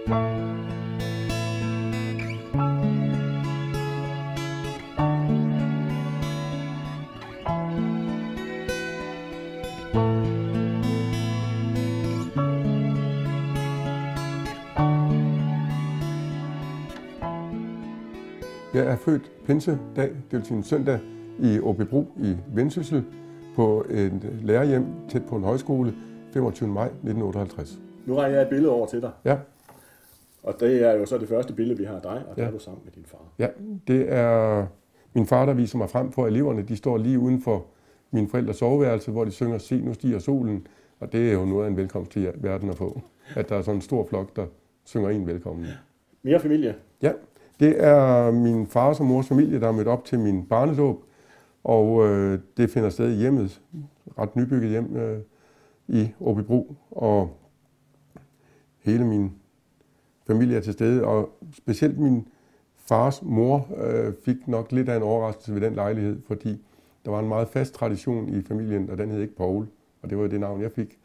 Jeg er født pinsedag, det vil sige en søndag, i Aabybro i Vendsyssel på et lærerhjem tæt på en højskole, 25. maj 1958. Nu har jeg et billede over til dig. Ja. Og det er jo så det første billede, vi har af dig, og der er du sammen med din far. Ja, det er min far, der viser mig frem for eleverne. De står lige uden for mine forældres soveværelse, hvor de synger "Se, nu stiger solen". Og det er jo noget af en velkomst til verden at få. At der er sådan en stor flok, der synger en velkommen. Mere familie? Ja, det er min fars og mors familie, der er mødt op til min barnedåb. Og det finder sted i hjemmet, ret nybygget hjem i Aabybro. Og hele min familie er til stede, og specielt min fars mor fik nok lidt af en overraskelse ved den lejlighed, fordi der var en meget fast tradition i familien, og den hed ikke Paul, og det var det navn, jeg fik.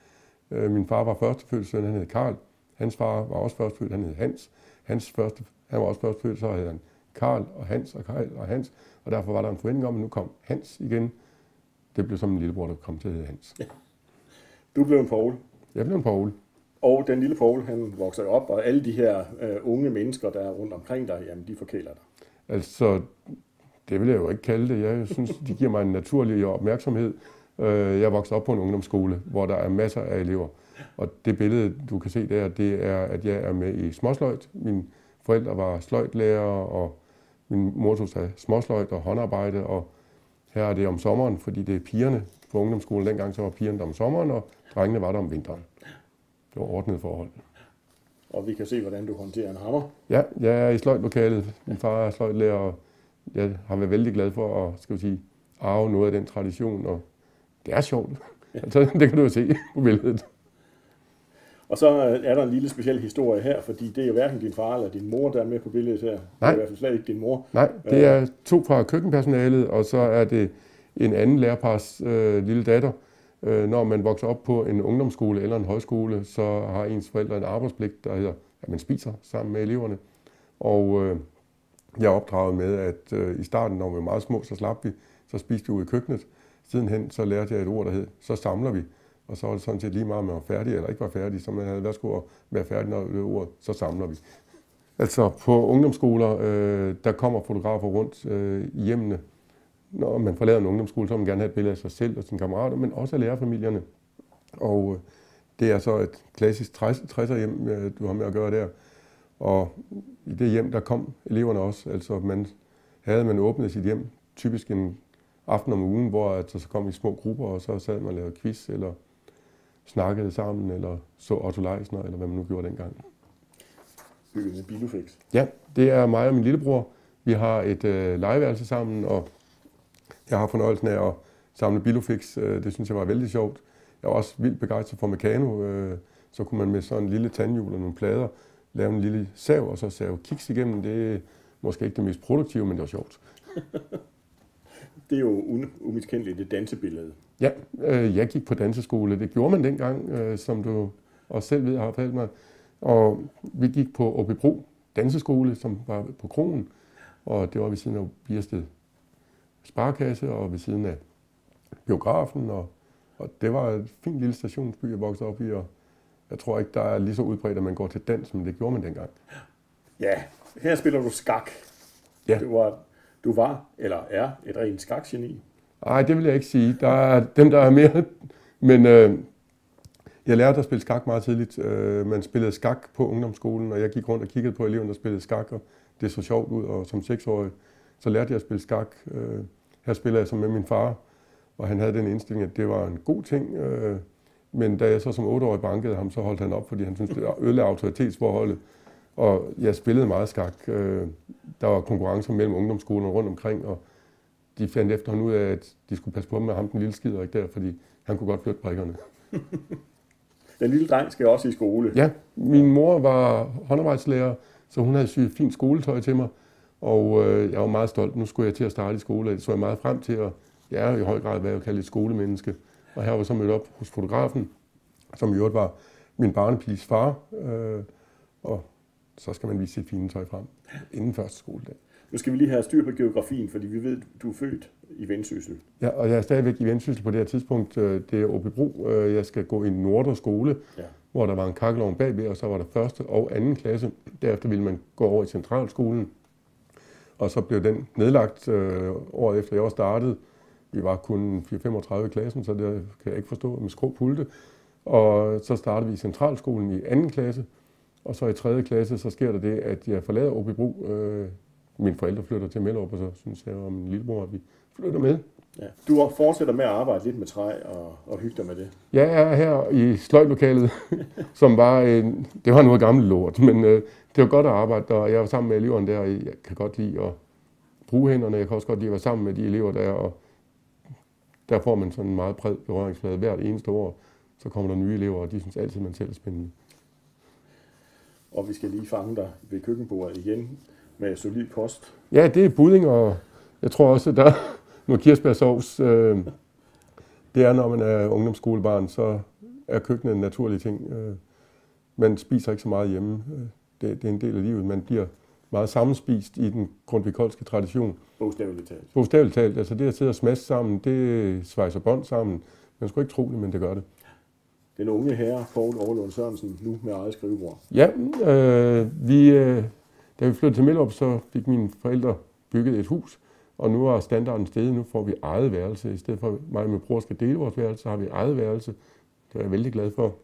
Min far var førstefødt søn, han hed Karl. Hans far var også førstefødt, han hed Hans. Han var også førstefødt, så hed han Karl og Hans og Karl og Hans, og derfor var der en forventning om, at nu kom Hans igen. Det blev som en lillebror, der kom til at hedde Hans. Ja. Du blev en Paul. Jeg blev en Paul. Og den lille Paul, han vokser op, og alle de her unge mennesker, der er rundt omkring dig, jamen de forkæler dig. Altså, det vil jeg jo ikke kalde det. Jeg synes, de giver mig en naturlig opmærksomhed. Jeg voksede op på en ungdomsskole, hvor der er masser af elever. Og det billede, du kan se der, det er, at jeg er med i småsløjt. Mine forældre var sløjtlærere, og min mor tog sig småsløjt og håndarbejde. Og her er det om sommeren, fordi det er pigerne på ungdomsskolen. Dengang så var pigerne der om sommeren, og drengene var der om vinteren. Det var ordnet forhold. Og vi kan se, hvordan du håndterer en hammer. Ja, jeg er i sløjtlokalet. Min far er sløjtlærer, og jeg har været vældig glad for at arve noget af den tradition. Og det er sjovt. Ja. Altså, det kan du jo se på billedet. Og så er der en lille speciel historie her, fordi det er jo hverken din far eller din mor, der er med på billedet her. Det er i hvert fald slet ikke din mor. Nej, det er to fra køkkenpersonalet, og så er det en anden lærerpars lille datter. Når man vokser op på en ungdomsskole eller en højskole, så har ens forældre en arbejdspligt, der hedder, at man spiser sammen med eleverne. Og jeg er opdraget med, at i starten, når vi var meget små, så slap vi, så spiste vi ude i køkkenet. Sidenhen så lærte jeg et ord, der hed, så samler vi. Og så var det sådan set lige meget, om man var færdig eller ikke var færdig, så man havde været at være færdig, når det ord, så samler vi. Altså på ungdomsskoler, der kommer fotografer rundt i hjemmene. Når man forlader en ungdomsskole, så vil man gerne have et billede af sig selv og sine kammerater, men også af lærerfamilierne. Og det er så et klassisk 60'er hjem, du har med at gøre der. Og i det hjem, der kom eleverne også. Altså man åbnet sit hjem, typisk en aften om ugen, hvor så kom i små grupper, og så sad man og lavede quiz, eller snakkede sammen, eller så Otto Leisner, eller hvad man nu gjorde dengang. Bygget med Bilufix. Ja, det er mig og min lillebror. Vi har et legeværelse sammen, og jeg har fornøjelsen af at samle Bilufix. Det synes jeg var vældig sjovt. Jeg var også vildt begejstret for Meccano. Så kunne man med sådan en lille tandhjul og nogle plader lave en lille sav, og så save kiks igennem. Det er måske ikke det mest produktive, men det var sjovt. Det er jo umiskendeligt det dansebillede. Ja, jeg gik på danseskole. Det gjorde man dengang, som du også selv ved har fortalt mig. Og vi gik på Aabybro danseskole, som var på Kronen. Og det var ved siden af Biersted Sparekasse og ved siden af biografen. Og det var et fint lille stationsby, jeg voksede op i. Og jeg tror ikke, der er lige så udbredt, at man går til dans, men det gjorde man dengang. Ja, her spiller du skak. Ja. Du var, eller er, et rent skakgeni. Nej, det vil jeg ikke sige. Der er dem, der er mere. Men jeg lærte at spille skak meget tidligt. Man spillede skak på ungdomsskolen, og jeg gik rundt og kiggede på eleverne, der spillede skak, og det så sjovt ud. Og som 6-årig, så lærte jeg at spille skak. Her spillede jeg så med min far, og han havde den indstilling, at det var en god ting. Men da jeg så som 8-årig bankede ham, så holdt han op, fordi han syntes, det ødelagde autoritetsforholdet. Og jeg spillede meget skak. Der var konkurrencer mellem ungdomsskolerne rundt omkring, og de fandt efterhånden ud af, at de skulle passe på med ham, den lille skiderik der, fordi han kunne godt flytte brikkerne. Den lille dreng skal også i skole. Ja, min mor var håndarbejdslærer, så hun havde syet fint skoletøj til mig, og jeg var meget stolt. Nu skulle jeg til at starte i skole, og det så jeg meget frem til, og jeg er i høj grad, hvad jeg kalder et skolemenneske. Og her var så mødt op hos fotografen, som i øvrigt var min barnepiges far, og så skal man vise sit fine tøj frem inden første skoledag. Nu skal vi lige have styr på geografien, fordi vi ved, at du er født i Vendsyssel. Ja, og jeg er stadigvæk i Vendsyssel på det her tidspunkt. Det er Aabybro. Jeg skal gå i Nordre Skole, hvor der var en kakkelovn bagved, og så var der første og anden klasse. Derefter ville man gå over i Centralskolen, og så blev den nedlagt året efter jeg var startet. Vi var kun 4-35 i klassen, så det kan jeg ikke forstå med skråpulte. Og så startede vi i Centralskolen i anden klasse, og så i tredje klasse, så sker der det, at jeg forlader Aabybro. Mine forældre flytter til Mellerup, og så synes jeg og min lillebror, at vi flytter med. Ja. Du fortsætter med at arbejde lidt med træ og hygge dig med det? Jeg er her i sløjtlokalet, som var det var noget gammelt lort, men det var godt at arbejde, og jeg var sammen med eleverne der, og jeg kan godt lide at bruge hænderne. Jeg kan også godt lide at være sammen med de elever der, og der får man sådan en meget bred berøringsflade hvert eneste år. Så kommer der nye elever, og de synes altid, man selv er spændende. Og vi skal lige fange dig ved køkkenbordet igen med solid kost. Ja, det er budding, og jeg tror også, at der er noget kirsebærsovs. Det er, når man er ungdomsskolebarn, så er køkkenet en naturlig ting. Man spiser ikke så meget hjemme. Det er en del af livet. Man bliver meget sammenspist i den grundtvigolske tradition. Bogstaveligt talt. Bogstaveligt talt. Altså det at sidde og smaske sammen, det svejser bånd sammen. Man skulle ikke tro det, men det gør det. Den unge herre, Poul Overlund Sørensen, nu med eget skrivebord. Ja, da vi flyttede til Mellerup, så fik mine forældre bygget et hus, og nu er standarden steget. Nu får vi eget værelse. I stedet for mig og min bror skal dele vores værelse, så har vi eget værelse. Det er jeg vældig glad for.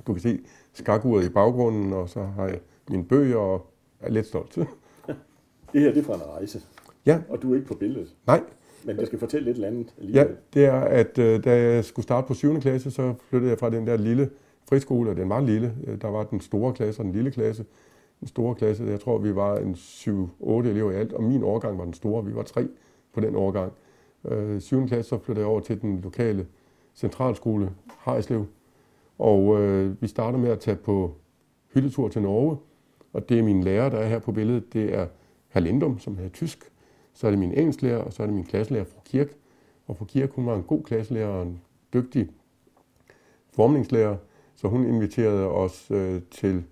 Du kan se skakuret i baggrunden, og så har jeg mine bøger, og er lidt stolt. Det her, det er fra en rejse. Ja. Og du er ikke på billedet. Nej. Men du skal fortælle lidt andet alligevel. Ja, det er, at da jeg skulle starte på 7. klasse, så flyttede jeg fra den der lille friskole, og den var lille. Der var den store klasse og den lille klasse. Den store klasse, jeg tror, vi var en 7-8 elever i alt, og min årgang var den store. Vi var 3 på den årgang. 7. klasse, så flyttede jeg over til den lokale centralskole, Harreslev. Og vi starter med at tage på hyttetur til Norge. Og det er min lærer, der er her på billedet. Det er hr. Lindum, som er tysk. Så er det min engelsklærer, og så er det min klasselærer, fru Kirk. Og fru Kirk, hun var en god klasselærer og en dygtig formningslærer. Så hun inviterede os til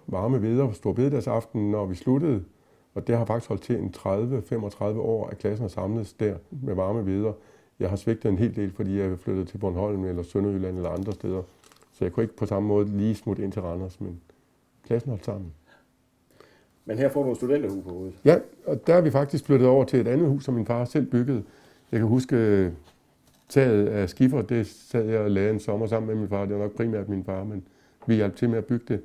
varme veder, stor bededagsaften, når vi sluttede. Og det har faktisk holdt til en 30-35 år, at klassen har samledes der med varme veder. Jeg har svigtet en hel del, fordi jeg flyttede til Bornholm eller Sønderjylland eller andre steder. Så jeg kunne ikke på samme måde lige smutte ind til Randers, men klassen holdt sammen. Men her får du en studenterhus på hovedet. Ja, og der er vi faktisk flyttet over til et andet hus, som min far selv byggede. Jeg kan huske taget af skifer, det sad jeg og lavede en sommer sammen med min far. Det var nok primært min far, men vi hjalp til med at bygge det.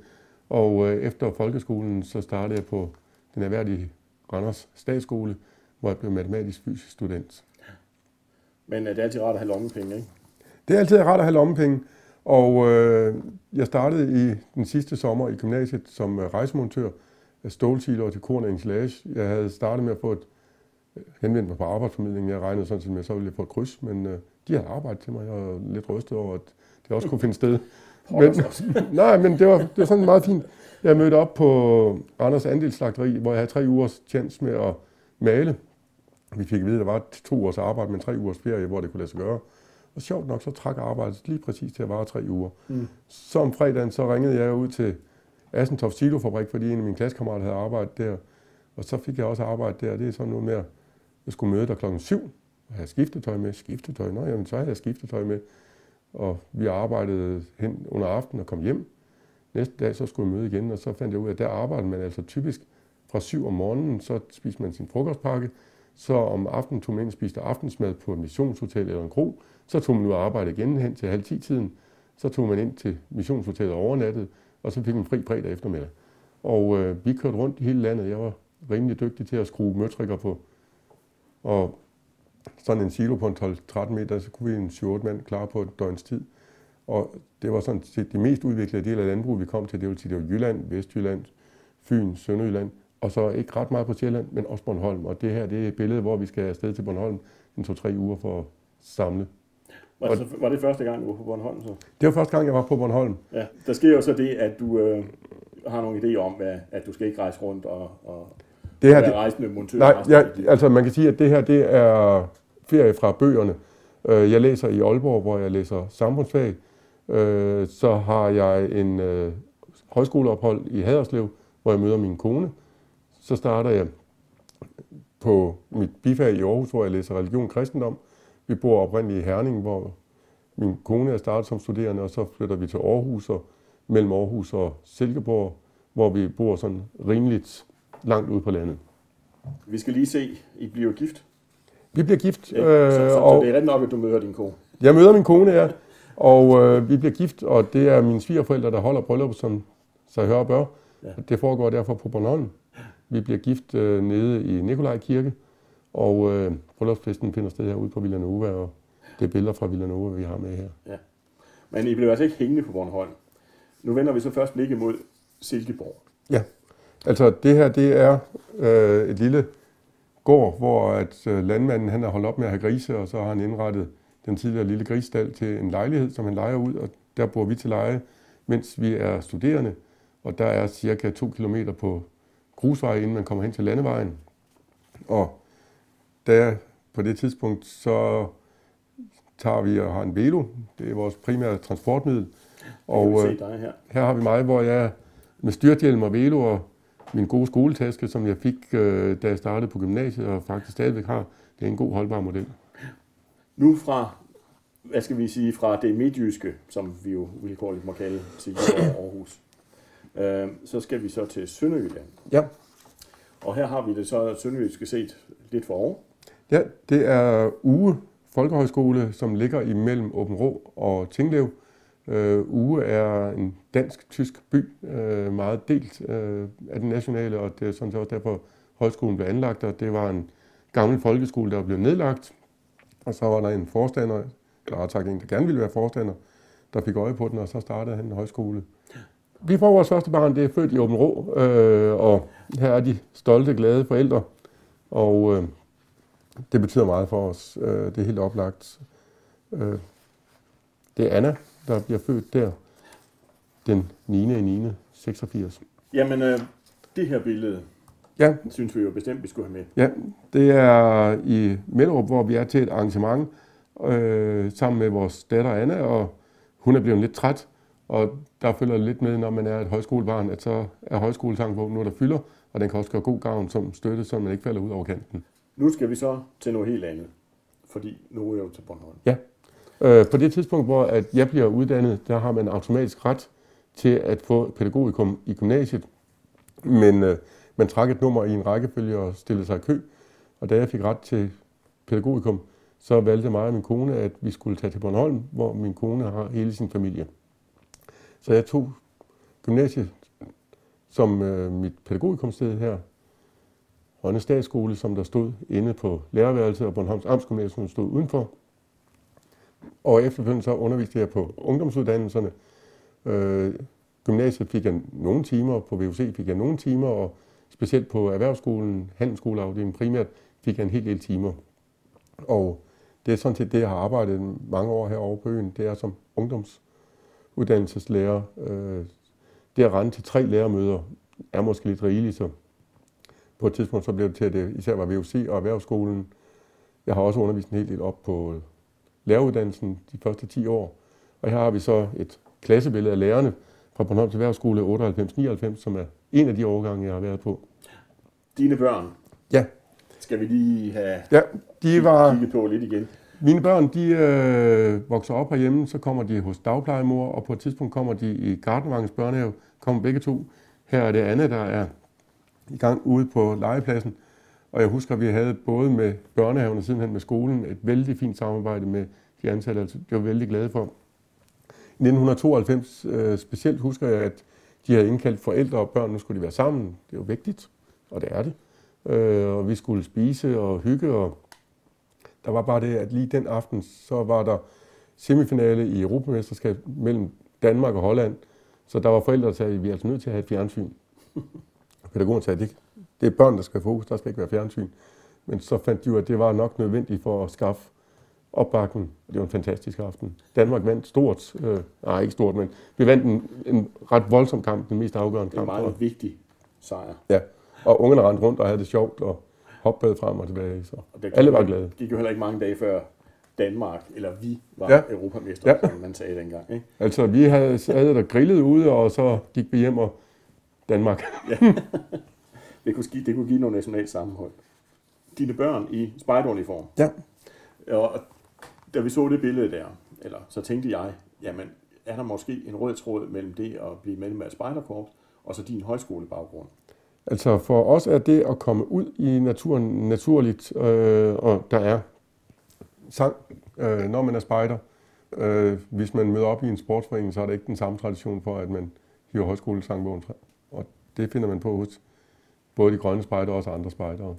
Og efter folkeskolen, så startede jeg på den erhverdige Randers Statsskole, hvor jeg blev matematisk-fysisk student. Men det er altid rart at have lommepenge, ikke? Det er altid rart at have lommepenge. Og jeg startede i den sidste sommer i gymnasiet som rejsemontør af stålsiloer til korn og ensilage. Jeg havde startet med at få henvendt mig på arbejdsformidlingen. Jeg regnede sådan set med, at så ville jeg få et kryds, men de havde arbejdet til mig. Jeg var lidt rystet over, at det også kunne finde sted. Men det var sådan meget fint. Jeg mødte op på Randers Andelsslagteri, hvor jeg havde 3 ugers chance med at male. Vi fik at vide, at der var 2 ugers arbejde, men 3 ugers ferie, hvor det kunne lade sig gøre. Og sjovt nok, så trak arbejdet lige præcis til at vare 3 uger. Så om fredagen, så ringede jeg ud til Assentoft Silofabrik, fordi en af mine klassekammerater havde arbejdet der. Og så fik jeg også arbejde der. Det er sådan noget med, at jeg skulle møde der klokken 7 og have skiftetøj med. Jamen, så havde jeg skiftetøj med. Og vi arbejdede hen under aftenen og kom hjem. Næste dag, så skulle jeg møde igen, og så fandt jeg ud af, at der arbejdede man altså typisk fra 7 om morgenen, så spiste man sin frokostpakke. Så om aftenen tog man ind og spiste aftensmad på et missionshotel eller en kro. Så tog man ud og arbejde igen hen til 9:30-tiden. Så tog man ind til missionshotellet overnattet, og så fik man fri fredag eftermiddag. Og vi kørte rundt i hele landet. Jeg var rimelig dygtig til at skrue møtrikker på. Og sådan en silo på en 12-13 meter, så kunne vi en 7-8 mand klare på et døgns tid. Og det var sådan set de mest udviklede dele af landbruget, vi kom til. Det vil sige, det var Jylland, Vestjylland, Fyn, Sønderjylland. Og så ikke ret meget på Sjælland, men også Bornholm. Og det her, det er et billede, hvor vi skal afsted til Bornholm en 2-3 uger for at samle. Var det første gang, du var på Bornholm så? Det var første gang, jeg var på Bornholm. Ja, der sker jo så det, at du har nogle idéer om, at du skal ikke rejse rundt og være rejsende montør. Nej, altså man kan sige, at det her, det er ferie fra bøgerne. Jeg læser i Aalborg, hvor jeg læser samfundsfag. Så har jeg en højskoleophold i Haderslev, hvor jeg møder min kone. Så starter jeg på mit bifag i Aarhus, hvor jeg læser religion og kristendom. Vi bor oprindeligt i Herning, hvor min kone er startet som studerende, og så flytter vi til Aarhus, og mellem Aarhus og Silkeborg, hvor vi bor sådan rimeligt langt ude på landet. Vi skal lige se, I bliver gift. Vi bliver gift. Så det er rigtig nok, at du møder din kone. Jeg møder min kone, ja. Og vi bliver gift, og det er mine svigerforældre, der holder bryllup, som sig hør og bør. Ja. Det foregår derfor på Bornholm. Vi bliver gift nede i Nikolaj Kirke, og bryllupsfesten finder sted herude på Villa Nova, og det er billeder fra Villa Nova, vi har med her. Ja. Men I blev altså ikke hængende på Bornholm. Nu vender vi så først blikket mod Silkeborg. Ja, altså det her, det er et lille gård, hvor at landmanden han har holdt op med at have grise, og så har han indrettet den tidligere lille grisstald til en lejlighed, som han lejer ud, og der bor vi til leje, mens vi er studerende. Og der er cirka 2 kilometer på grusvej, inden man kommer hen til landevejen. Og der på det tidspunkt, så tager vi og har en velo. Det er vores primære transportmiddel. Og her har vi mig, hvor jeg med styrthjelm og velo og min gode skoletaske, som jeg fik, da jeg startede på gymnasiet, og faktisk stadigvæk har. Det er en god holdbar model. Nu fra, hvad skal vi sige, fra det midtjyske, som vi jo vilkårligt må kalde Silkeborg og Aarhus, så skal vi så til Sønderjylland. Ja. Og her har vi det så sønderjyske set lidt forover. Ja, det er Uge Folkehøjskole, som ligger imellem Aabenraa og Tinglev. Uge er en dansk-tysk by, meget delt af den nationale, og det er sådan set også derfor højskolen blev anlagt, og det var en gammel folkeskole, der blev nedlagt. Og så var der en forstander, eller rettere en, der gerne ville være forstander, der fik øje på den, og så startede han en højskole. Vi får vores første barn, det er født i Aabenraa, og her er de stolte, glade forældre, og det betyder meget for os. Det er helt oplagt. Det er Anna, der bliver født der den 9.9.86. Jamen, det her billede, synes vi jo bestemt, vi skulle have med. Ja, det er i Mellerup, hvor vi er til et arrangement sammen med vores datter Anna, og hun er blevet lidt træt, og der følger lidt med, når man er et højskolebarn, at så er højskolesangen på noget, der fylder, og den kan også gøre god gavn som støtte, så man ikke falder ud over kanten. Nu skal vi så til noget helt andet, fordi nu er jeg jo til Bornholm. Ja. På det tidspunkt, hvor at jeg bliver uddannet, der har man automatisk ret til at få pædagogikum i gymnasiet, men man trak et nummer i en rækkefølge og stillede sig i kø, og da jeg fik ret til pædagogikum, så valgte mig og min kone, at vi skulle tage til Bornholm, hvor min kone har hele sin familie. Så jeg tog gymnasiet som mit pædagogikumsted her, Rønne Statsskole, som der stod inde på lærerværelset, og Bornholms Amtsgymnasium stod udenfor. Og efterfølgende så underviste jeg på ungdomsuddannelserne. Gymnasiet fik jeg nogle timer, på VUC fik jeg nogle timer, og specielt på erhvervsskolen, handelsskoleafdelingen primært, fik jeg en hel del timer. Og det er sådan set det, jeg har arbejdet mange år herovre på øen. Det er som ungdomsuddannelseslærer. Det at rende til 3 lærermøder er måske lidt rigeligt, så på et tidspunkt så blev det til, at det især var VUC og erhvervsskolen. Jeg har også undervist en hel del op på læreruddannelsen de første 10 år. Og her har vi så et klassebillede af lærerne fra Bornholms Erhvervsskole 98-99, som er en af de årgange, jeg har været på. Dine børn? Ja. Skal vi lige have kigget på lidt igen? Mine børn, de vokser op herhjemme, så kommer de hos dagplejemor, og på et tidspunkt kommer de i Gardenvangens børnehave, kommer begge to. Her er det Anne, der er i gang ude på legepladsen. Og jeg husker, at vi havde både med børnehaven og sidenhen med skolen et vældig fint samarbejde med de ansatte. Altså, det var vi vældig glade for. I 1992 specielt husker jeg, at de havde indkaldt forældre og børn. Nu skulle de være sammen. Det er jo vigtigt, og det er det. Og vi skulle spise og hygge. Og der var bare det, at lige den aften, så var der semifinale i Europamesterskab mellem Danmark og Holland. Så der var forældre, der sagde, at vi er altså nødt til at have et fjernsyn. Pædagogen sagde, at det er børn, der skal have fokus, der skal ikke være fjernsyn. Men så fandt de jo, at det var nok nødvendigt for at skaffe opbakning. Det var en fantastisk aften. Danmark vandt stort, ikke stort, men vi vandt en ret voldsom kamp, den mest afgørende kamp. Det er en meget vigtig sejr. Ja, og ungerne rendte rundt og havde det sjovt og hoppede frem og tilbage. Så alle var glade. Det gik jo heller ikke mange dage før Danmark, eller vi var europamester, som man sagde dengang. Ikke? Altså, vi havde der grillet ude, og så gik vi hjem og Danmark. Ja. Det kunne give noget nationalt sammenhold. Dine børn i spejderuniform. Ja. Og da vi så det billede der, så tænkte jeg, jamen, er der måske en rød tråd mellem det at blive medlem af et spejderkorps, og så din højskolebaggrund? Altså for os er det at komme ud i naturen naturligt, og der er sang, når man er spejder. Hvis man møder op i en sportsforening, så er der ikke den samme tradition for, at man hiver højskolesangbogen frem. Og det finder man på hos både de grønne spejdere og også andre spejdere.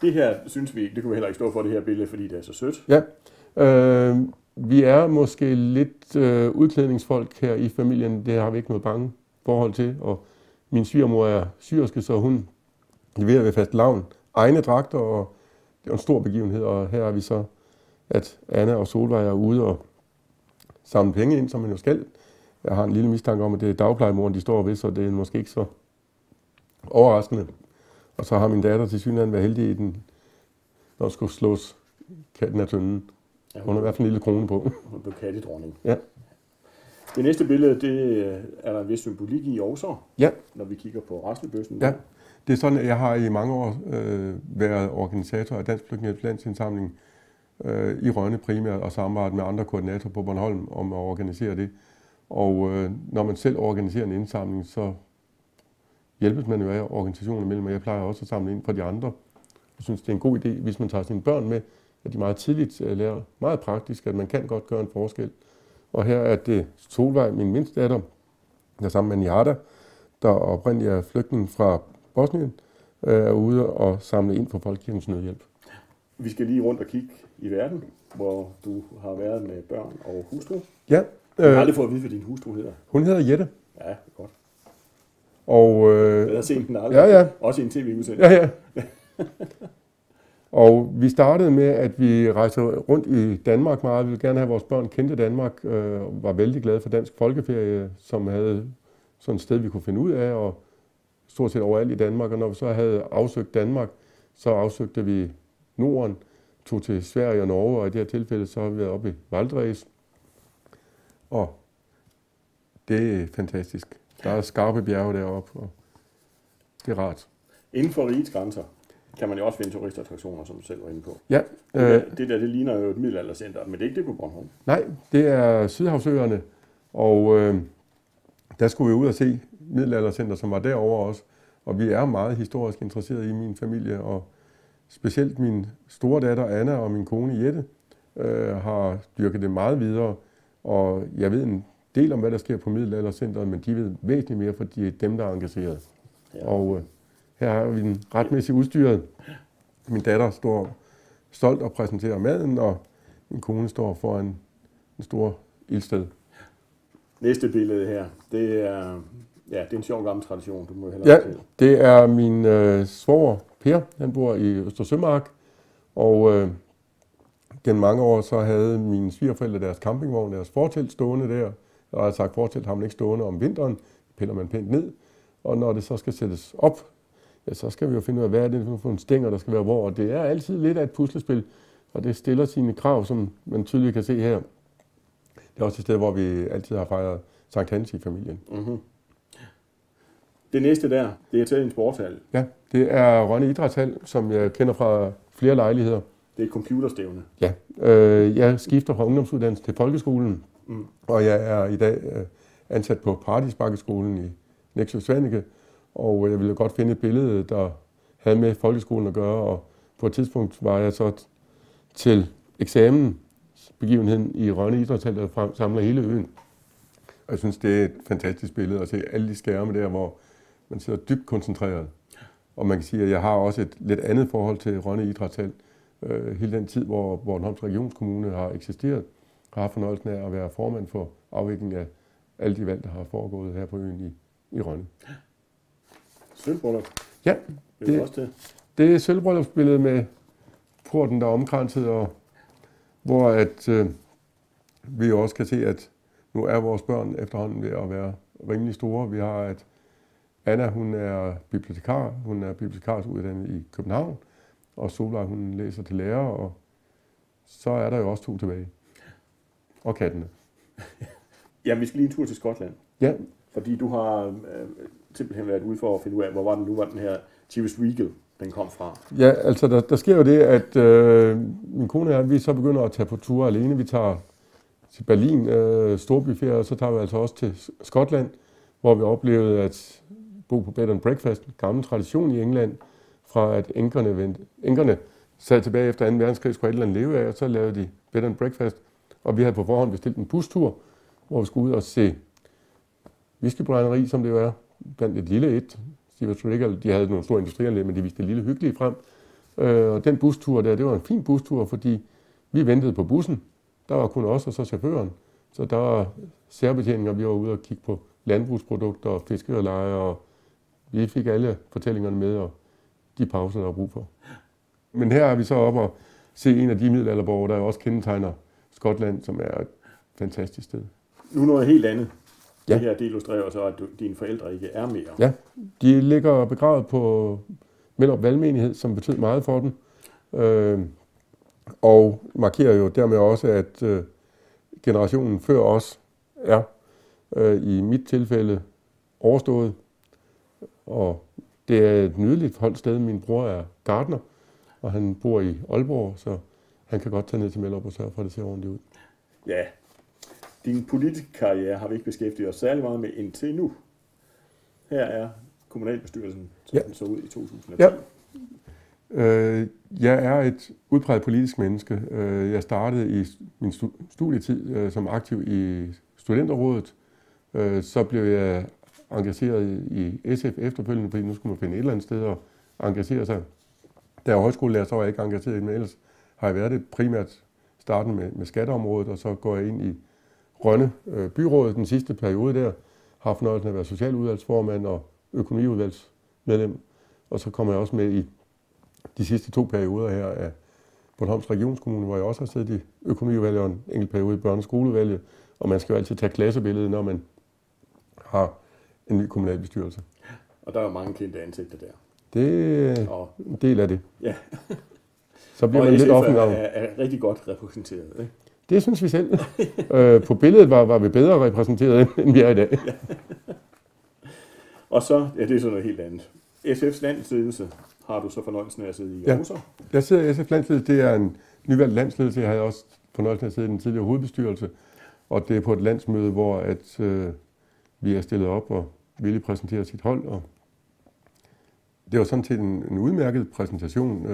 Det her, synes vi, det kunne vi heller ikke stå for det her billede, fordi det er så sødt. Ja, vi er måske lidt udklædningsfolk her i familien. Det har vi ikke noget bange forhold til. Og min svigermor er syerske, så hun leverer ved fastelavn egne dragter, og det er en stor begivenhed. Og her er vi så, at Anna og Solvej er ude og samle penge ind, som man jo skal. Jeg har en lille mistanke om, at det er dagplejemoren, de står ved, så det er måske ikke så overraskende. Og så har min datter til synligheden været heldig i den, når skulle slås katten af tønden. Hun har i hvert fald en lille krone på. Hun blev kattedronning. Ja. Det næste billede, det er der en vis symbolik i også, ja. Når vi kigger på Raslebøssen. Ja, det er sådan, at jeg har i mange år været organisator af Dansk Flygtningehjælps Landsindsamling i Rønne primært, og samarbejdet med andre koordinatorer på Bornholm om at organisere det. Og når man selv organiserer en indsamling, så hjælpes man jo af organisationer mellem, og jeg plejer også at samle ind fra de andre. Jeg synes, det er en god idé, hvis man tager sine børn med, at de meget tidligt lærer meget praktisk, at man kan godt gøre en forskel. Og her er det Solvej, min mindste datter, der sammen med Niada, der oprindeligt er flygtning fra Bosnien, er ude og samle ind for Folkekirkens Nødhjælp. Vi skal lige rundt og kigge i verden, hvor du har været med børn og hustru. Ja. Jeg har aldrig fået at vide, hvad din hustru hedder. Hun hedder Jette. Ja, godt. Og, jeg har set den aldrig. Ja. Også i en tv-udsendelse. Ja. Og vi startede med, at vi rejste rundt i Danmark meget. Vi ville gerne have, at vores børn kendte Danmark, og var vældig glade for Dansk Folkeferie, som havde sådan et sted, vi kunne finde ud af, og stort set overalt i Danmark. Og når vi så havde afsøgt Danmark, så afsøgte vi Norden, tog til Sverige og Norge, og i det her tilfælde så har vi været oppe i Valdres. Og det er fantastisk. Der er skarpe bjerge deroppe, og det er rart. Inden for rigets grænser kan man jo også finde turistattraktioner, som du selv var inde på. Ja. Det ligner jo et middelaldercenter, men det er ikke det på Bornholm. Nej, det er Sydhavsøerne, og der skulle vi ud og se middelaldercenter, som var derovre også. Og vi er meget historisk interesserede i min familie, og specielt min store datter Anna og min kone Jette har dyrket det meget videre. Og jeg ved en del om, hvad der sker på middelaldercenteret, men de ved væsentligt mere, fordi det er dem, der er engageret. Ja. Og her har vi den retmæssigt udstyret. Min datter står stolt og præsenterer maden, og min kone står foran en stor ildsted. Næste billede her, det er en sjov gammel tradition, du må hellere fortælle. Det er min svoger Per, han bor i Østersømark, og gennem mange år så havde mine svigerforældre deres campingvogn, deres fortelt stående der. Jeg har sagt, fortelt har man ikke stående om vinteren, piller man pænt ned, og når det så skal sættes op, ja, så skal vi jo finde ud af, hvad er det for en stænger, der skal være hvor. Og det er altid lidt af et puslespil, og det stiller sine krav, som man tydeligt kan se her. Det er også et sted, hvor vi altid har fejret Sankt Hans i familien. Mm-hmm. Det næste der, det er til en sportshal. Ja, det er Rønne Idrætshal, som jeg kender fra flere lejligheder. Det er et computerstævne. Ja, jeg skifter fra ungdomsuddannelse til folkeskolen, og jeg er i dag ansat på Paradisbakkeskolen i Nexø Svanike, og jeg ville godt finde et billede, der havde med folkeskolen at gøre, og på et tidspunkt var jeg så til eksamensbegivenheden i Rønne Idrætshal, der samler hele øen. Og jeg synes, det er et fantastisk billede at se alle de skærme der, hvor man sidder dybt koncentreret. Og man kan sige, at jeg har også et lidt andet forhold til Rønne Idrætshal. Hele den tid, hvor Bornholms Regionskommune har eksisteret, har haft fornøjelsen af at være formand for afvikling af alle de valg, der har foregået her på øen i Rønne. Sølvbryllup? Ja, det er sølvbryllupsbilledet med porten, der er omkranset, og hvor at vi også kan se, at nu er vores børn efterhånden ved at være rimelig store. Vi har, at Anna, hun er bibliotekar. Hun er bibliotekaruddannet i København, og Solvej, hun læser til lærer, og så er der jo også 2 tilbage. Og kattene. Ja, vi skal lige en tur til Skotland. Ja. Fordi du har simpelthen været ude for at finde ud af, hvor var den her Chivas Regal, den kom fra. Ja, altså der sker jo det, at min kone og jeg, vi så begynder at tage på ture alene. Vi tager til Berlin, storbyferie, og så tager vi altså også til Skotland, hvor vi oplevede at bo på bed and breakfast, en gammel tradition i England, fra at enkerne sad tilbage efter 2. verdenskrig, skulle et eller andet leve af, og så lavede de bed and breakfast. Og vi havde på forhånd bestilt en bustur, hvor vi skulle ud og se whiskybrænderi, som det jo er, blandt et lille et. Chivas Regal, de havde nogle store industrianlæg, men de viste det lille hyggelige frem. Og den bustur der, det var en fin bustur, fordi vi ventede på bussen. Der var kun os og så chaufføren. Så der var særbetjeninger, vi var ude og kigge på landbrugsprodukter og fiskerlejer, og vi fik alle fortællingerne med, og de pauser, der var brug for. Men her er vi så oppe og se en af de middelalderborge, der også kendetegner Skotland, som er et fantastisk sted. Nu noget helt andet. Ja. Det her, det illustrerer så, at dine forældre ikke er mere. Ja, de ligger begravet på Mellerup Valgmenighed, som betød meget for dem. Og markerer jo dermed også, at generationen før os er i mit tilfælde overstået. Og det er et nydeligt holdt sted. Min bror er gartner, og han bor i Aalborg, så han kan godt tage ned til Mellerup og sørge for, at det ser ordentligt ud. Ja, din politiske karriere har vi ikke beskæftiget os særlig meget med indtil nu. Her er kommunalbestyrelsen, som den så ud i 2010. Ja. Jeg er et udpræget politisk menneske. Jeg startede i min studietid som aktiv i studenterrådet. Så blev jeg engageret i SF efterfølgende, fordi nu skulle man finde et eller andet sted at engagere sig. Da jeg var højskolelærer, så var jeg ikke engageret i det, men ellers har jeg været det primært starten med skatteområdet, og så går jeg ind i Rønne byrådet den sidste periode der. Har fornøjelsen af at være socialudvalgsformand og økonomiudvalgsmedlem. Og så kommer jeg også med i de sidste 2 perioder her af Bornholms Regionskommune, hvor jeg også har siddet i økonomiudvalget og en enkelt periode i børne- og skoleudvalget. Og man skal jo altid tage klassebilledet, når man har en ny kommunalbestyrelse. Og der er jo mange kendte ansigter der. Det er en del af det. Ja. Så bliver og man SF lidt offentlig. er rigtig godt repræsenteret, ikke? Det synes vi selv. På billedet var vi bedre repræsenteret, end vi er i dag. Ja. Og så, ja, det er sådan noget helt andet. SF's landsledelse har du så fornøjelsen af at sidde i også? Ja. Jeg sidder i SF's landsledelse. Det er en nyvalgt landsledelse. Jeg har også fornøjelsen af at sidde i den tidligere hovedbestyrelse. Og det er på et landsmøde, hvor vi er stillet op og ville præsentere sit hold. Og det var sådan set en udmærket præsentation.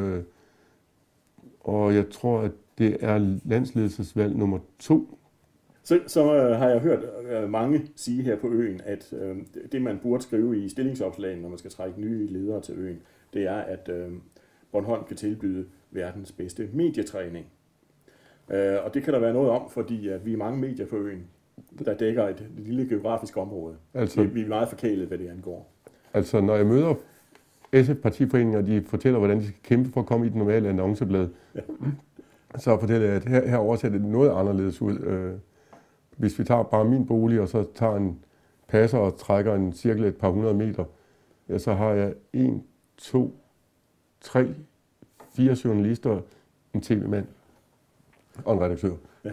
Og jeg tror, at det er landsledelsesvalg nummer 2. Så har jeg hørt mange sige her på øen, at det man burde skrive i stillingsopslagene, når man skal trække nye ledere til øen, det er, at Bornholm kan tilbyde verdens bedste medietræning. Og det kan der være noget om, fordi at vi er mange medier på øen, der dækker et lille geografisk område. Altså, vi er meget forkælet, hvad det angår. Altså, når jeg møder SF-partiforeninger, de fortæller, hvordan de skal kæmpe for at komme i den normale annonceblad, så fortæller jeg, at her oversætter det noget anderledes ud. Hvis vi tager bare min bolig, og så tager en passer og trækker en cirkel et par 100 meter, ja, så har jeg 1, 2, 3, 4 journalister, en tv-mand og en redaktør. Ja.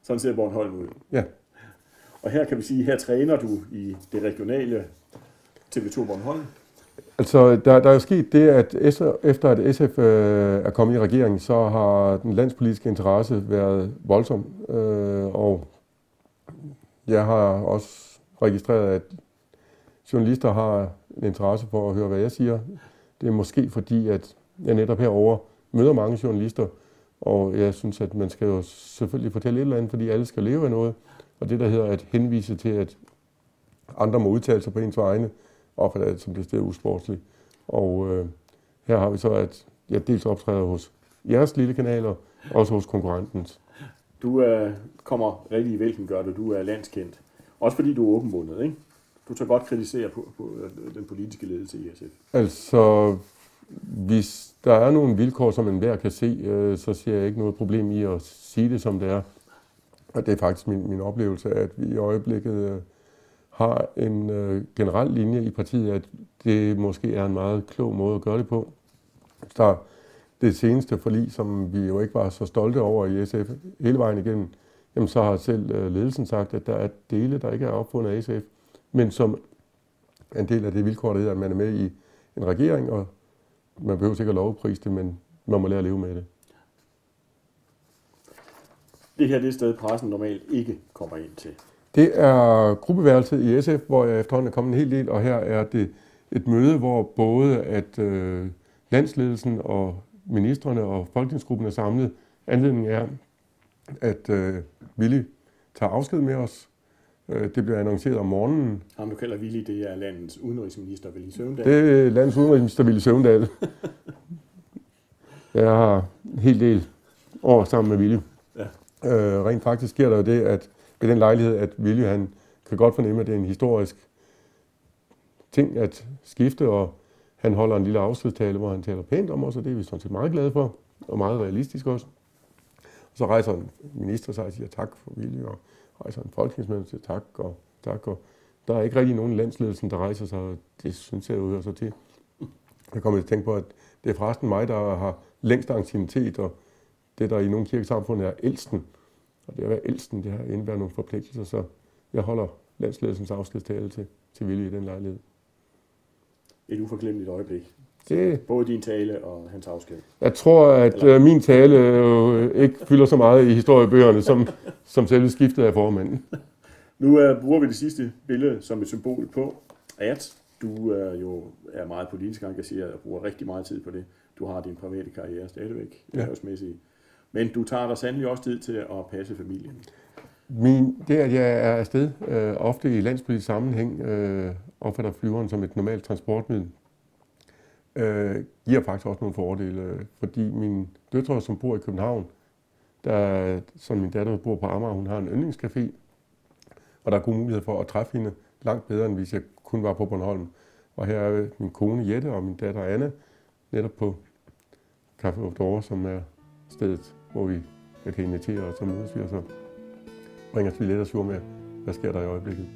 Sådan ser Bornholm ud. Ja. Og her kan vi sige, her træner du i det regionale TV2 Bornholm. Altså, der er jo sket det, at efter at SF er kommet i regeringen, så har den landspolitiske interesse været voldsom. Og jeg har også registreret, at journalister har en interesse for at høre, hvad jeg siger. Det er måske fordi, at jeg netop herover møder mange journalister, og jeg synes, at man skal jo selvfølgelig fortælle et eller andet, fordi alle skal leve af noget. Og det, der hedder at henvise til, at andre må udtale sig på ens vegne, opfatter det som det sted usportsligt. Og her har vi så, at jeg dels optræder hos jeres lille kanaler, også hos konkurrentens. Du kommer rigtig i vælten, gør det. Du er landskendt. Også fordi du er åbenbundet, ikke? Du tager godt kritisere på den politiske ledelse i SF. Altså, hvis der er nogle vilkår, som enhver kan se, så ser jeg ikke noget problem i at sige det, som det er. Og det er faktisk min oplevelse, at vi i øjeblikket har en generel linje i partiet, at det måske er en meget klog måde at gøre det på. Der det seneste forlig, som vi jo ikke var så stolte over i SF hele vejen igennem, jamen så har selv ledelsen sagt, at der er dele, der ikke er opfundet af SF, men som en del af det vilkår, der hedder, at man er med i en regering, og man behøver sikkert lovprise det, men man må lære at leve med det. Det her det er et sted, pressen normalt ikke kommer ind til. Det er gruppeværelset i SF, hvor jeg efterhånden er kommet en hel del, og her er det et møde, hvor både at landsledelsen og ministrene og folketingsgruppen er samlet. Anledningen er, at Willy tager afsked med os. Det bliver annonceret om morgenen. Ham du kalder Willy, det er landets udenrigsminister Villy Søvndal. Det er landets udenrigsminister Villy Søvndal. Jeg har en hel del år sammen med Willy. Ja. Rent faktisk sker der jo det, at ved den lejlighed, at Willy han kan godt fornemme, at det er en historisk ting at skifte, og han holder en lille afskedstale, hvor han taler pænt om os, og det er vi sådan set meget glade for, og meget realistisk også. Og så rejser en minister sig og siger tak for Willy, og rejser en folketingsmedlem og siger tak, og der er ikke rigtig nogen landsledelsen, der rejser sig, og det synes jeg jo hører sig til. Jeg kommer til at tænke på, at det er forresten mig, der har længst anciennitet, og det, der i nogle kirkesamfund er ældsten. Og det at være ældsten, det har indebærer nogle forpligtelser, så jeg holder landsledelsens afskedstale til Willy i den lejlighed. Et uforglemmeligt øjeblik. Det, både din tale og hans afsked. Jeg tror, at min tale jo ikke fylder så meget i historiebøgerne, som selve skiftet af formanden. Nu bruger vi det sidste billede som et symbol på, at du jo er meget politisk engageret og bruger rigtig meget tid på det. Du har din private karriere stadigvæk, erhvervsmæssigt. Men du tager dig sandelig også tid til at passe familien. Det, at jeg er afsted, ofte i landspolitisk sammenhæng, opfatter flyveren som et normalt transportmiddel, giver faktisk også nogle fordele. Fordi min døtre, som bor i København, som min datter bor på Amager, hun har en yndlingscafé, og der er gode muligheder for at træffe hende langt bedre, end hvis jeg kun var på Bornholm. Og her er min kone Jette og min datter Anna netop på Café Outdoor, som er stedet, hvor vi kan invitere, og så mødes vi, og så bringer vi lidt at med, hvad sker der i øjeblikket.